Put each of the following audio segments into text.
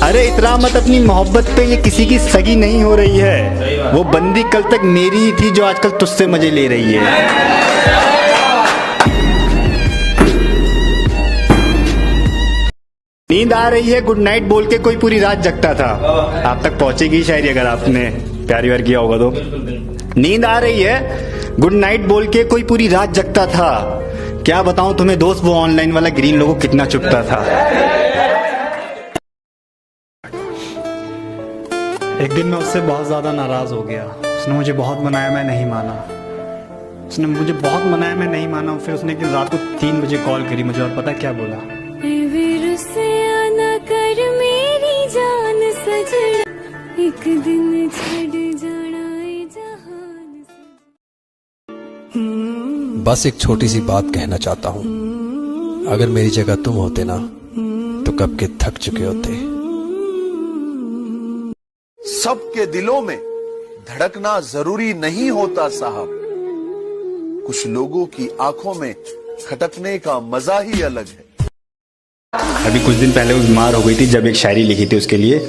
अरे इतना मत अपनी मोहब्बत पे, ये किसी की सगी नहीं हो रही है। वो बंदी कल तक मेरी ही थी जो आजकल तुझसे मजे ले रही है। नींद आ रही है गुड नाइट बोल के कोई पूरी रात जगता था। आप तक पहुंचेगी शायरी अगर आपने प्यारी वार किया होगा तो। नींद आ रही है गुड नाइट बोल के कोई पूरी रात जगता था। क्या बताऊं तुम्हें दोस्त, वो ऑनलाइन वाला ग्रीन लोगो कितना चुपता था। एक दिन मैं उससे बहुत ज्यादा नाराज हो गया। उसने मुझे बहुत मनाया, मैं नहीं माना। उसने मुझे बहुत मनाया, मैं नहीं माना। फिर उसने एक दिन रात को 3 बजे कॉल करी मुझे, और पता क्या बोला? कर मेरी जान सजना, एक दिन छड़ जाना जहान से। बस एक छोटी सी बात कहना चाहता हूँ, अगर मेरी जगह तुम होते ना तो कब के थक चुके होते। सबके दिलों में धड़कना जरूरी नहीं होता साहब, कुछ लोगों की आंखों में खटकने का मजा ही अलग है। अभी कुछ दिन पहले वो बीमार हो गई थी, जब एक शायरी लिखी थी उसके लिए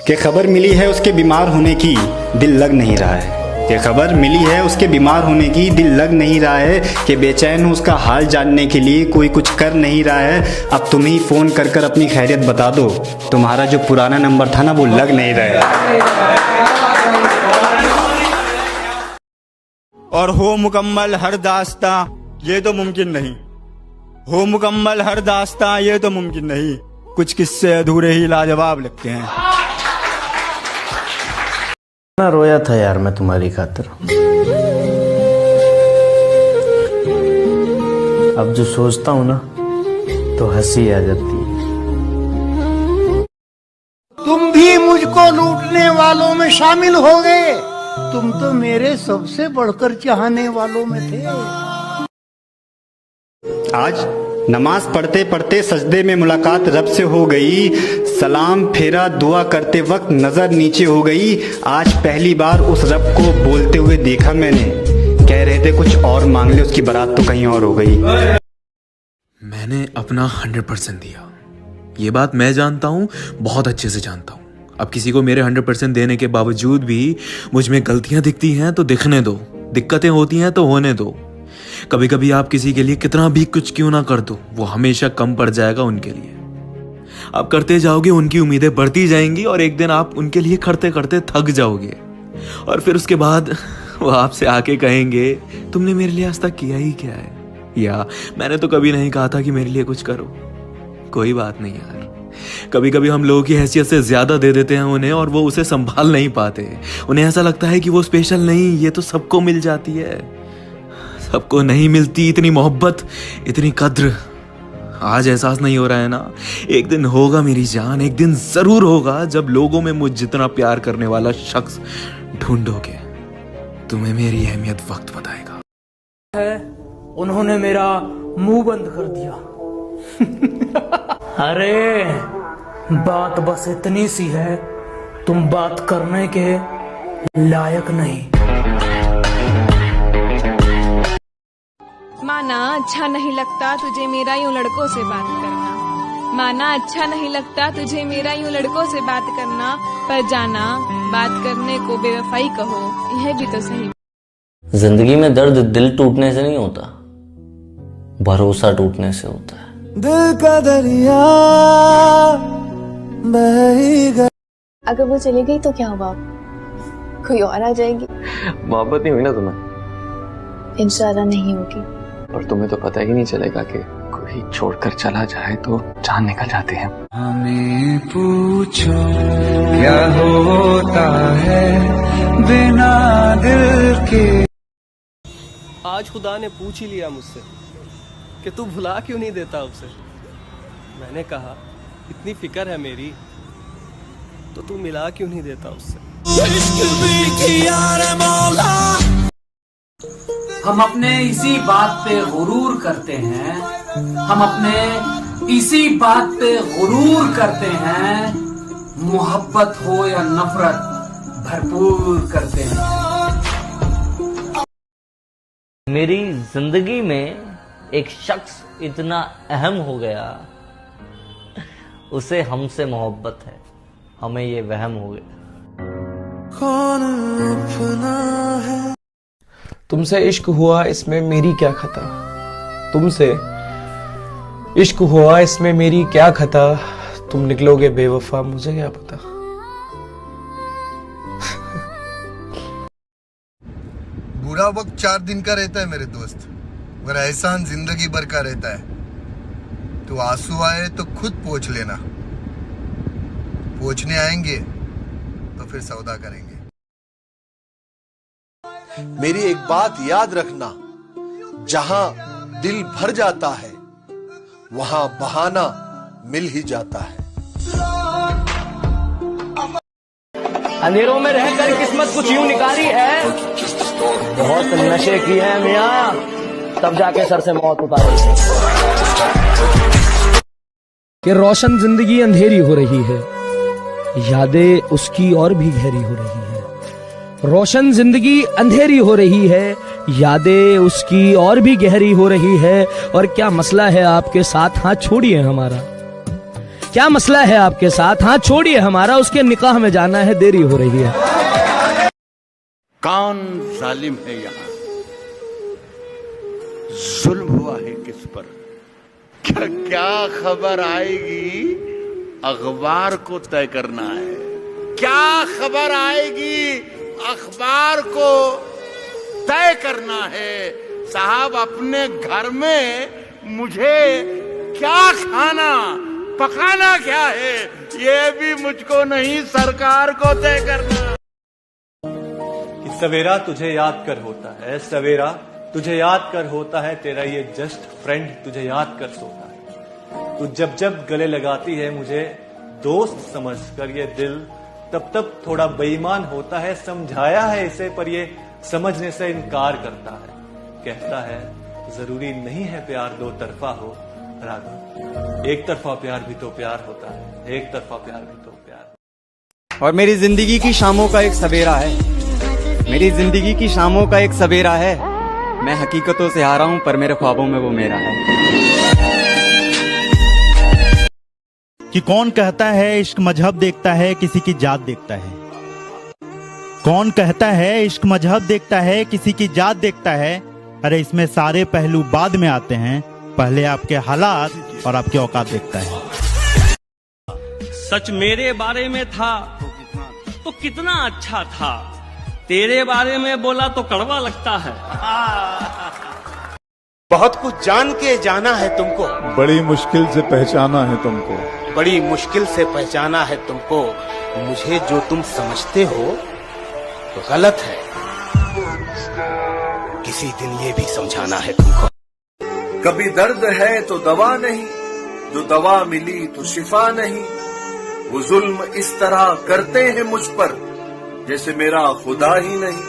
कि खबर मिली है उसके बीमार होने की, दिल लग नहीं रहा है। कि खबर मिली है उसके बीमार होने की, दिल लग नहीं रहा है। कि बेचैन हूँ उसका हाल जानने के लिए, कोई कुछ कर नहीं रहा है। अब तुम ही फ़ोन कर कर अपनी खैरियत बता दो, तुम्हारा जो पुराना नंबर था ना वो लग नहीं रहा है। और हो मुकम्मल हर दास्तां ये तो मुमकिन नहीं, हो मुकम्मल हर दास्तां ये तो मुमकिन नहीं, कुछ किस्से अधूरे ही लाजवाब लगते हैं। ना रोया था यार मैं तुम्हारी खातिर, अब जो सोचता हूँ ना तो हंसी आ जाती है। तुम भी मुझको लूटने वालों में शामिल हो गए, तुम तो मेरे सबसे बढ़कर चाहने वालों में थे। आज नमाज पढ़ते पढ़ते सजदे में मुलाकात रब से हो गई, सलाम फेरा दुआ करते वक्त नजर नीचे हो गई। आज पहली बार उस रब को बोलते हुए देखा मैंने, कह रहे थे कुछ और मांग ले, उसकी बारात तो कहीं और हो गई। मैंने अपना 100% दिया, ये बात मैं जानता हूँ, बहुत अच्छे से जानता हूँ। अब किसी को मेरे 100% देने के बावजूद भी मुझ में गलतियां दिखती हैं तो दिखने दो, दिक्कतें होती हैं तो होने दो। कभी कभी आप किसी के लिए कितना भी कुछ क्यों ना कर दो, वो हमेशा कम पड़ जाएगा उनके लिए। आप करते जाओगे, उनकी उम्मीदें बढ़ती जाएंगी, और एक दिन आप उनके लिए करते करते थक जाओगे, और फिर उसके बाद वो आपसे आके कहेंगे तुमने मेरे लिए आज तक किया ही क्या है, या मैंने तो कभी नहीं कहा था कि मेरे लिए कुछ करो। कोई बात नहीं यार, कभी कभी हम लोगों की हैसियत से ज्यादा दे देते हैं उन्हें, और वो उसे संभाल नहीं पाते। उन्हें ऐसा लगता है कि वो स्पेशल नहीं, ये तो सबको मिल जाती है। सबको नहीं मिलती इतनी मोहब्बत, इतनी कद्र। आज एहसास नहीं हो रहा है ना, एक दिन होगा मेरी जान, एक दिन जरूर होगा जब लोगों में मुझ जितना प्यार करने वाला शख्स ढूंढोगे, तुम्हें मेरी अहमियत वक्त बताएगा। उन्होंने मेरा मुंह बंद कर दिया। अरे बात बस इतनी सी है, तुम बात करने के लायक नहीं। माना अच्छा नहीं लगता तुझे मेरा यूं लड़कों से बात करना, माना अच्छा नहीं लगता तुझे मेरा यूं लड़कों से बात करना, पर जाना बात करने को बेवफाई कहो, यह भी तो सही। जिंदगी में दर्द दिल टूटने से नहीं होता, भरोसा टूटने से होता है। दिल का दरिया बह ही गया। अगर वो चली गई तो क्या होगा, कोई और आ जाएगी। मोहब्बत नहीं हुई ना तुम्हें? इंशाल्लाह नहीं होगी। और तुम्हें तो पता ही नहीं चलेगा कि कोई छोड़कर चला जाए तो जान निकल जाते हैं। हमें पूछो क्या होता है बिना दिल के। आज खुदा ने पूछ ही लिया मुझसे कि तू भुला क्यों नहीं देता उसे। मैंने कहा इतनी फिक्र है मेरी तो तू मिला क्यों नहीं देता उससे। हम अपने इसी बात पे गुरूर करते हैं, हम अपने इसी बात पे गुरूर करते हैं, मोहब्बत हो या नफरत भरपूर करते हैं। मेरी जिंदगी में एक शख्स इतना अहम हो गया, उसे हमसे मोहब्बत है। हमें ये वहम हो गया। कौन अपना है? तुमसे इश्क हुआ इसमें मेरी क्या खता, तुमसे इश्क हुआ इसमें मेरी क्या खता, तुम निकलोगे बेवफा मुझे क्या पता। बुरा वक्त 4 दिन का रहता है मेरे दोस्त, मगर एहसान जिंदगी भर का रहता है। तो आंसू आए तो खुद पोंछ लेना, पोंछने आएंगे तो फिर सौदा करेंगे। मेरी एक बात याद रखना, जहां दिल भर जाता है वहां बहाना मिल ही जाता है। अंधेरों में रहकर किस्मत कुछ यूं निकाली है, बहुत नशे की है मियां, तब जाके सर से मौत उतारी। कि रोशन जिंदगी अंधेरी हो रही है, यादें उसकी और भी गहरी हो रही है। रोशन जिंदगी अंधेरी हो रही है, यादें उसकी और भी गहरी हो रही है। और क्या मसला है आपके साथ, हाथ छोड़िए हमारा। क्या मसला है आपके साथ, हाथ छोड़िए हमारा, उसके निकाह में जाना है, देरी हो रही है। कौन जालिम है यहाँ, जुल्म हुआ है किस पर, क्या खबर आएगी अखबार को तय करना है। क्या खबर आएगी अखबार को तय करना है। साहब अपने घर में मुझे क्या खाना पकाना क्या है, ये भी मुझको नहीं सरकार को तय करना। सवेरा तुझे याद कर होता है, सवेरा तुझे याद कर होता है, तेरा ये जस्ट फ्रेंड तुझे याद कर सोता है। तू जब जब गले लगाती है मुझे दोस्त समझकर ये दिल, तब तब थोड़ा बेईमान होता है। समझाया है इसे पर ये समझने से इनकार करता है। कहता है जरूरी नहीं है प्यार दो तरफा हो, राघव एक तरफा प्यार भी तो प्यार होता है, एक तरफा प्यार भी तो प्यार। और मेरी जिंदगी की शामों का एक सवेरा है, मेरी जिंदगी की शामों का एक सवेरा है। मैं हकीकतों से हारा हूं पर मेरे ख्वाबों में वो मेरा है। कि कौन कहता है इश्क मजहब देखता है, किसी की जात देखता है। कौन कहता है इश्क मजहब देखता है, किसी की जात देखता है। अरे इसमें सारे पहलू बाद में आते हैं, पहले आपके हालात और आपके औकात देखता है। सच मेरे बारे में था तो कितना अच्छा था, तेरे बारे में बोला तो कड़वा लगता है। बहुत कुछ जान के जाना है तुमको, बड़ी मुश्किल से पहचाना है तुमको, बड़ी मुश्किल से पहचाना है तुमको। मुझे जो तुम समझते हो तो गलत है, किसी दिन ये भी समझाना है तुमको। कभी दर्द है तो दवा नहीं, जो दवा मिली तो शिफा नहीं। वो जुल्म इस तरह करते हैं मुझ पर जैसे मेरा खुदा ही नहीं।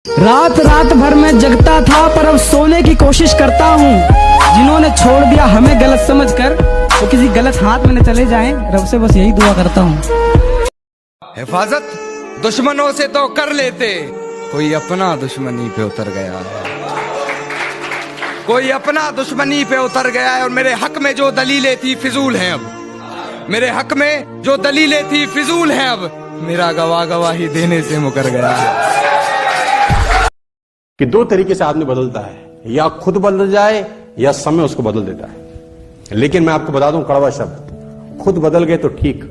रात रात भर मैं जगता था पर अब सोने की कोशिश करता हूँ। जिन्होंने छोड़ दिया हमें गलत समझकर, वो किसी गलत हाथ में न चले जाएं, रब से बस यही दुआ करता हूँ। हिफाजत दुश्मनों से तो कर लेते, कोई अपना दुश्मनी पे उतर गया है, कोई अपना दुश्मनी पे उतर गया है। और मेरे हक में जो दलीलें थी फिजूल हैं अब, मेरे हक में जो दलीलें थी फिजूल हैं अब। मेरा गवाही देने से मुकर गया है। कि दो तरीके से आदमी बदलता है, या खुद बदल जाए या समय उसको बदल देता है। लेकिन मैं आपको बता दूं कड़वा शब्द, खुद बदल गए तो ठीक,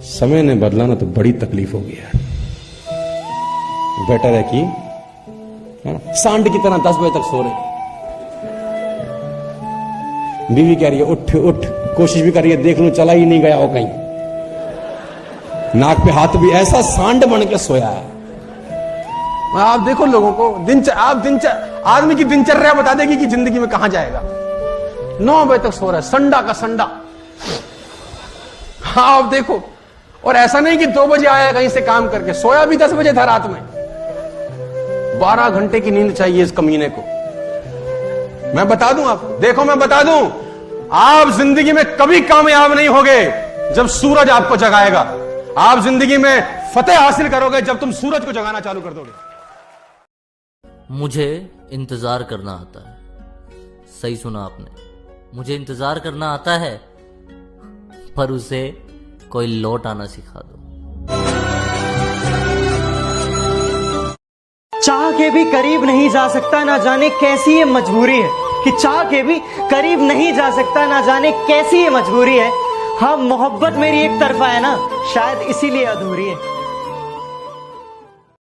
समय ने बदला ना तो बड़ी तकलीफ होगी यार। बेटर है कि सांड की तरह 10 बजे तक सो रहे, बीवी कह रही है उठ उठ, कोशिश भी कर रही है देख लूं चला ही नहीं गया हो कहीं, नाक पे हाथ भी, ऐसा सांड बन के सोया है। आप देखो लोगों को आदमी की दिनचर्या बता देगी कि जिंदगी में कहां जाएगा। 9 बजे तक सो रहा है, संडा का संडा। हाँ आप देखो, और ऐसा नहीं कि 2 बजे आया कहीं से काम करके, सोया भी 10 बजे था रात में। 12 घंटे की नींद चाहिए इस कमीने को। मैं बता दूं आपको, देखो मैं बता दूं, आप जिंदगी में कभी कामयाब नहीं होगे जब सूरज आपको जगाएगा। आप जिंदगी में फतेह हासिल करोगे जब तुम सूरज को जगाना चालू कर दोगे। मुझे इंतजार करना आता है। सही सुना आपने, मुझे इंतजार करना आता है, पर उसे कोई लौट आना सिखा दो। चाह के भी करीब नहीं जा सकता, ना जाने कैसी ये मजबूरी है कि चाह के भी करीब नहीं जा सकता, ना जाने कैसी ये मजबूरी है। हाँ, मोहब्बत मेरी एक तरफा है ना, शायद इसीलिए अधूरी है।